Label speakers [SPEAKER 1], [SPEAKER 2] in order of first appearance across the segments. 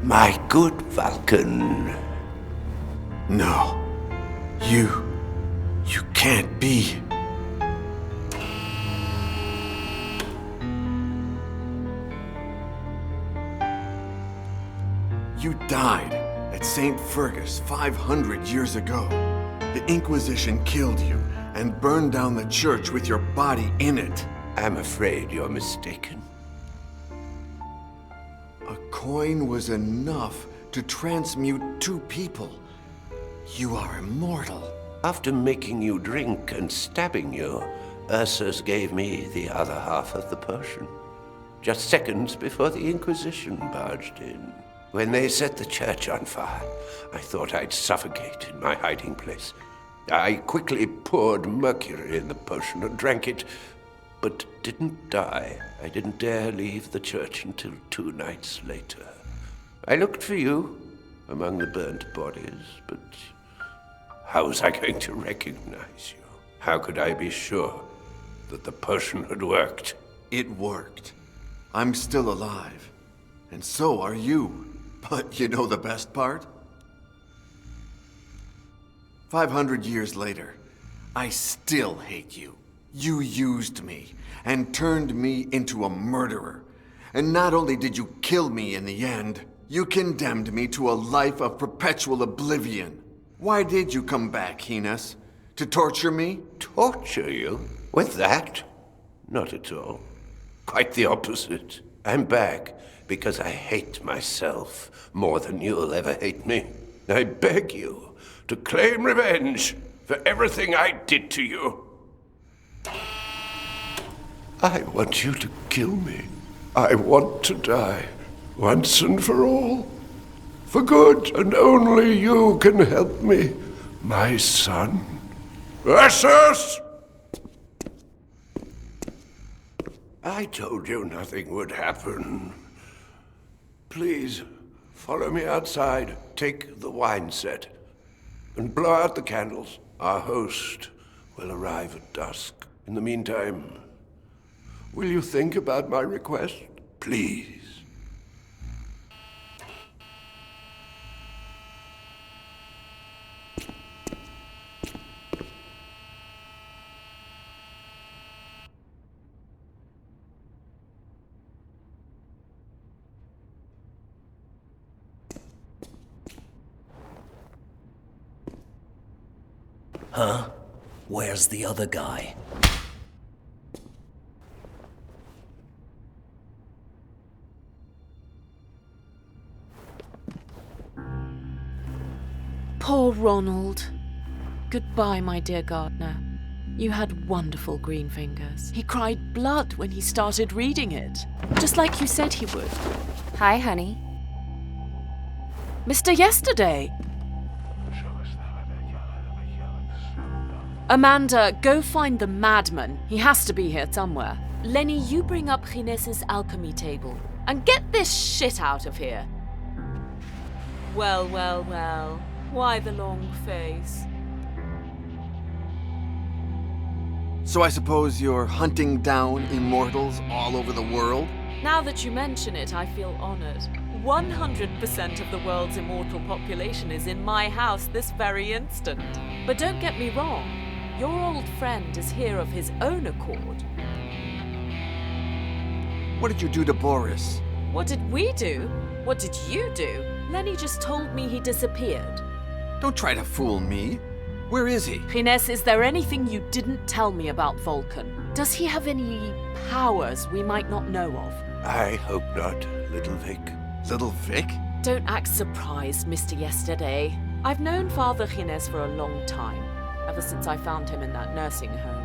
[SPEAKER 1] My good Vulcan.
[SPEAKER 2] No. You can't be. You died at St. Fergus 500 years ago. The Inquisition killed you and burned down the church with your body in it.
[SPEAKER 1] I'm afraid you're mistaken.
[SPEAKER 2] A coin was enough to transmute two people. You are immortal.
[SPEAKER 1] After making you drink and stabbing you, Ursus gave me the other half of the potion. Just seconds before the Inquisition barged in. When they set the church on fire, I thought I'd suffocate in my hiding place. I quickly poured mercury in the potion and drank it, but didn't die. I didn't dare leave the church until 2 nights later. I looked for you among the burnt bodies, but how was I going to recognize you? How could I be sure that the potion had worked?
[SPEAKER 2] It worked. I'm still alive. And so are you. But you know the best part? 500 years later, I still hate you. You used me and turned me into a murderer. And not only did you kill me in the end, you condemned me to a life of perpetual oblivion. Why did you come back, Hines? To torture me?
[SPEAKER 1] Torture you? With that? Not at all. Quite the opposite. I'm back because I hate myself more than you'll ever hate me. I beg you to claim revenge for everything I did to you. I want you to kill me. I want to die, once and for all. For good, and only you can help me, my son. Ursus! I told you nothing would happen. Please, follow me outside. Take the wine set and blow out the candles. Our host will arrive at dusk. In the meantime, will you think about my request? Please.
[SPEAKER 3] Huh? Where's the other guy?
[SPEAKER 4] Poor Ronald. Goodbye, my dear gardener. You had wonderful green fingers. He cried blood when he started reading it, just like you said he would.
[SPEAKER 5] Hi, honey.
[SPEAKER 4] Mr. Yesterday! Amanda, go find the madman. He has to be here somewhere. Lenny, you bring up Gines's alchemy table. And get this shit out of here. Well, well, well. Why the long face?
[SPEAKER 2] So I suppose you're hunting down immortals all over the world?
[SPEAKER 4] Now that you mention it, I feel honored. 100% of the world's immortal population is in my house this very instant. But don't get me wrong. Your old friend is here of his own accord.
[SPEAKER 2] What did you do to Boris?
[SPEAKER 4] What did we do? What did you do? Lenny just told me he disappeared.
[SPEAKER 2] Don't try to fool me. Where is he?
[SPEAKER 4] Ines, is there anything you didn't tell me about Vulcan? Does he have any powers we might not know of?
[SPEAKER 1] I hope not, Little Vic.
[SPEAKER 2] Little Vic?
[SPEAKER 4] Don't act surprised, Mr. Yesterday. I've known Father Ines for a long time, ever since I found him in that nursing home.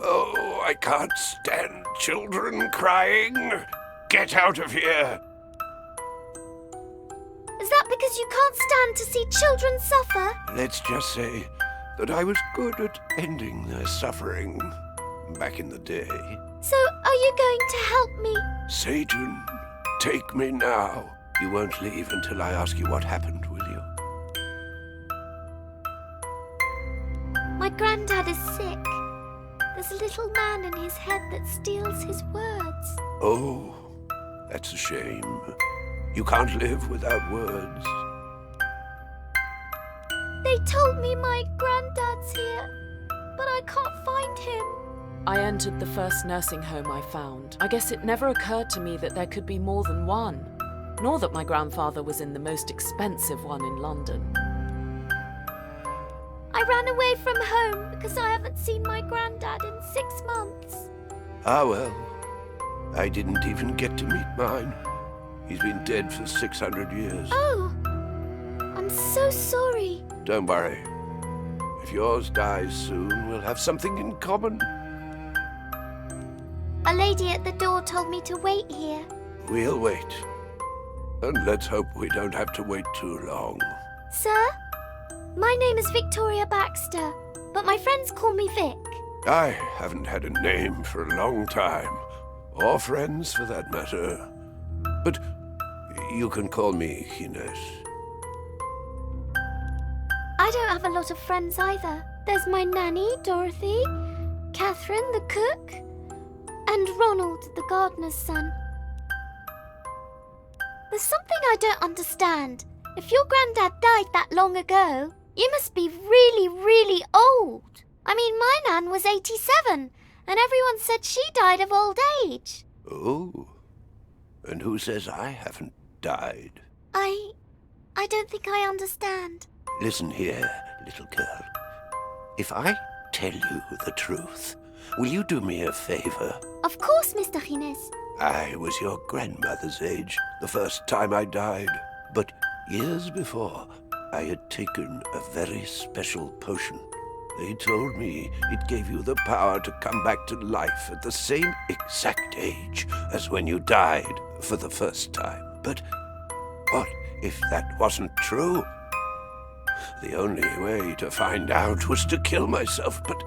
[SPEAKER 1] Oh, I can't stand children crying. Get out of here.
[SPEAKER 5] Is that because you can't stand to see children suffer?
[SPEAKER 1] Let's just say that I was good at ending their suffering back in the day.
[SPEAKER 5] So, are you going to help me?
[SPEAKER 1] Satan, take me now. You won't leave until I ask you what happened, will you?
[SPEAKER 5] granddad is sick. There's a little man in his head that steals his words.
[SPEAKER 1] Oh, that's a shame. You can't live without words.
[SPEAKER 5] They told me my granddad's here, but I can't find him.
[SPEAKER 4] I entered the first nursing home I found. I guess it never occurred to me that there could be more than one, nor that my grandfather was in the most expensive one in London.
[SPEAKER 5] I ran away from home because I haven't seen my granddad in 6 months.
[SPEAKER 1] Ah, well, I didn't even get to meet mine. He's been dead for 600 years.
[SPEAKER 5] Oh, I'm so sorry.
[SPEAKER 1] Don't worry. If yours dies soon, we'll have something in common.
[SPEAKER 5] A lady at the door told me to wait here.
[SPEAKER 1] We'll wait. And let's hope we don't have to wait too long.
[SPEAKER 5] Sir, my name is Victoria Baxter, but my friends call me Vic.
[SPEAKER 1] I haven't had a name for a long time. Or friends, for that matter. But you can call me Ines.
[SPEAKER 5] I don't have a lot of friends either. There's my nanny, Dorothy, Catherine, the cook, and Ronald, the gardener's son. There's something I don't understand. If your granddad died that long ago, you must be really, really old. I mean, my nan was 87, and everyone said she died of old age.
[SPEAKER 1] Oh, and who says I haven't died?
[SPEAKER 5] I don't think I understand.
[SPEAKER 1] Listen here, little girl. If I tell you the truth, will you do me a favor?
[SPEAKER 5] Of course, Mr. Gines.
[SPEAKER 1] I was your grandmother's age the first time I died. But years before, I had taken a very special potion. They told me it gave you the power to come back to life at the same exact age as when you died for the first time. But what if that wasn't true? The only way to find out was to kill myself, but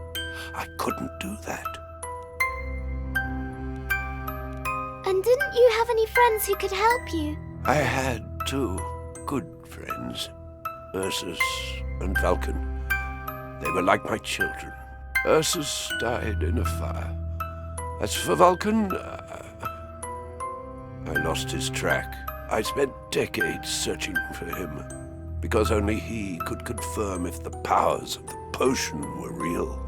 [SPEAKER 1] I couldn't do that.
[SPEAKER 5] And didn't you have any friends who could help you?
[SPEAKER 1] I had 2 good friends, Ursus and Vulcan. They were like my children. Ursus died in a fire. As for Vulcan, I lost his track. I spent decades searching for him, because only he could confirm if the powers of the potion were real.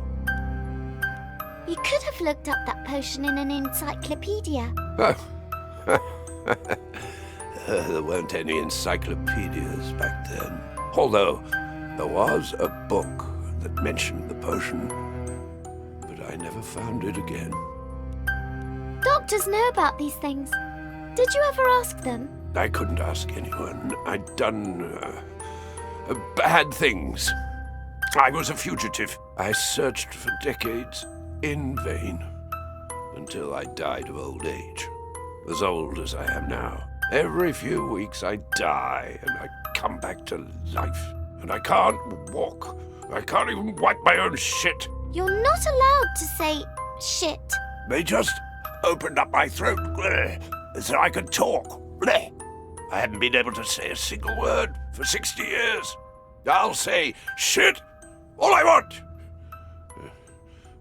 [SPEAKER 5] You could have looked up that potion in an encyclopedia.
[SPEAKER 1] There weren't any encyclopedias back then. Although there was a book that mentioned the potion, but I never found it again.
[SPEAKER 5] Doctors know about these things. Did you ever ask them?
[SPEAKER 1] I couldn't ask anyone. I'd done bad things. I was a fugitive. I searched for decades in vain until I died of old age, as old as I am now. Every few weeks I die and I come back to life. And I can't walk. I can't even wipe my own shit.
[SPEAKER 5] You're not allowed to say shit.
[SPEAKER 1] They just opened up my throat so I could talk. I haven't been able to say a single word for 60 years. I'll say shit all I want.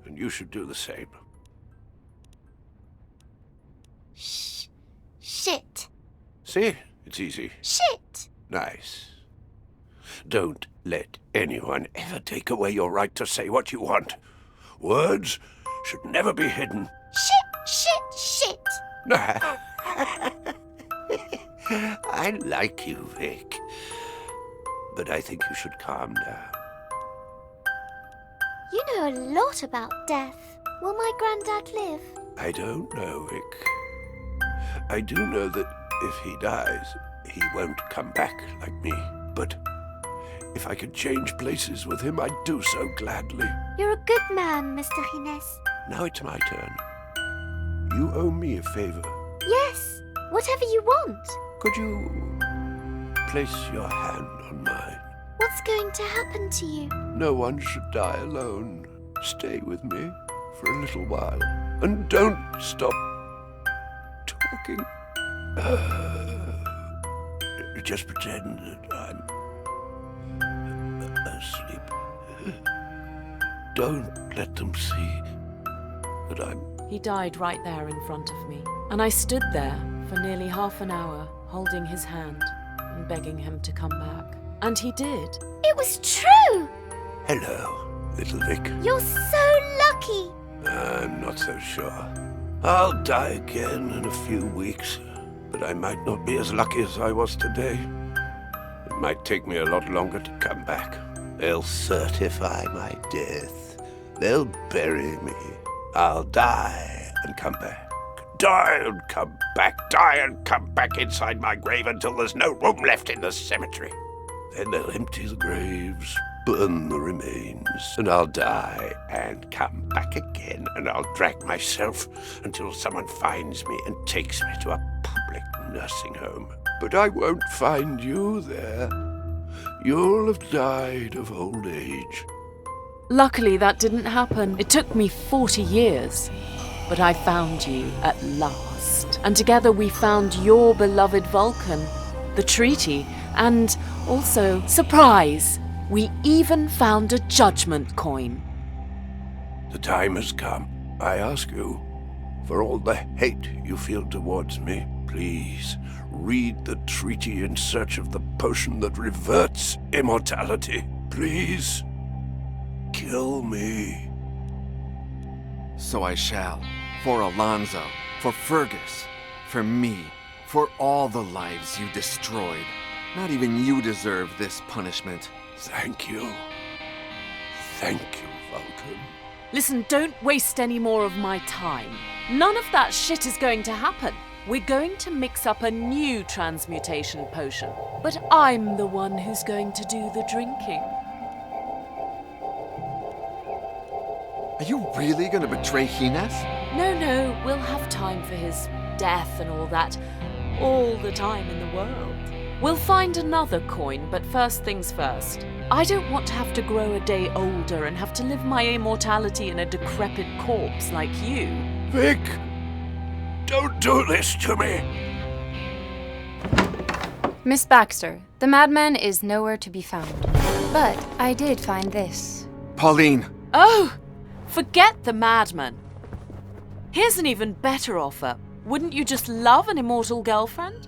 [SPEAKER 1] And you should do the same.
[SPEAKER 5] Shit.
[SPEAKER 1] See? It's easy.
[SPEAKER 5] Shit.
[SPEAKER 1] Nice. Don't let anyone ever take away your right to say what you want. Words should never be hidden.
[SPEAKER 5] Shit.
[SPEAKER 1] I like you, Vic. But I think you should calm down.
[SPEAKER 5] You know a lot about death. Will my granddad live?
[SPEAKER 1] I don't know, Vic. I do know that if he dies, he won't come back like me. But if I could change places with him, I'd do so gladly.
[SPEAKER 5] You're a good man, Mr. Gines.
[SPEAKER 1] Now it's my turn. You owe me a favor.
[SPEAKER 5] Yes, whatever you want.
[SPEAKER 1] Could you place your hand on mine?
[SPEAKER 5] What's going to happen to you?
[SPEAKER 1] No one should die alone. Stay with me for a little while. And don't stop talking. Just pretend that I'm asleep. don't let them see that I'm...
[SPEAKER 4] He died right there in front of me, and I stood there for nearly half an hour, holding his hand and begging him to come back. And he did.
[SPEAKER 5] It was true!
[SPEAKER 1] Hello, little Vic.
[SPEAKER 5] You're so lucky!
[SPEAKER 1] I'm not so sure. I'll die again in a few weeks, but I might not be as lucky as I was today. It might take me a lot longer to come back. They'll certify my death. They'll bury me. I'll die and come back. Die and come back. Die and come back inside my grave until there's no room left in the cemetery. Then they'll empty the graves, burn the remains, and I'll die and come back again, and I'll drag myself until someone finds me and takes me to a public nursing home. But I won't find you there. You'll have died of old age.
[SPEAKER 4] Luckily, that didn't happen. It took me 40 years. But I found you at last. And together we found your beloved Vulcan, the treaty, and also, surprise, we even found a judgment coin.
[SPEAKER 1] The time has come. I ask you, for all the hate you feel towards me, please read the treaty in search of the potion that reverts immortality. Please, kill me.
[SPEAKER 2] So I shall. For Alonzo, for Fergus, for me, for all the lives you destroyed. Not even you deserve this punishment.
[SPEAKER 1] Thank you. Thank you, Vulcan.
[SPEAKER 4] Listen, don't waste any more of my time. None of that shit is going to happen. We're going to mix up a new transmutation potion. But I'm the one who's going to do the drinking.
[SPEAKER 2] Are you really gonna betray Hines?
[SPEAKER 4] No, we'll have time for his death and all that. All the time in the world. We'll find another coin, but first things first. I don't want to have to grow a day older and have to live my immortality in a decrepit corpse like you.
[SPEAKER 1] Vic, don't do this to me.
[SPEAKER 6] Miss Baxter, the madman is nowhere to be found. But I did find this.
[SPEAKER 2] Pauline!
[SPEAKER 4] Oh, forget the madman. Here's an even better offer. Wouldn't you just love an immortal girlfriend?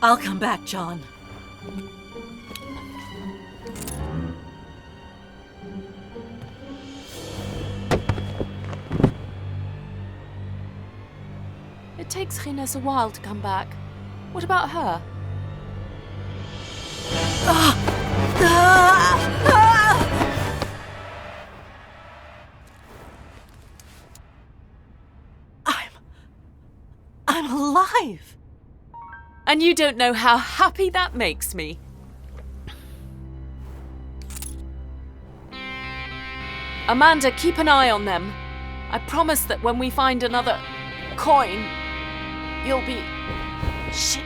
[SPEAKER 7] I'll come back, John.
[SPEAKER 4] It takes Hines a while to come back. What about her?
[SPEAKER 7] I'm alive!
[SPEAKER 4] And you don't know how happy that makes me. Amanda, keep an eye on them. I promise that when we find another coin, you'll be... Shit.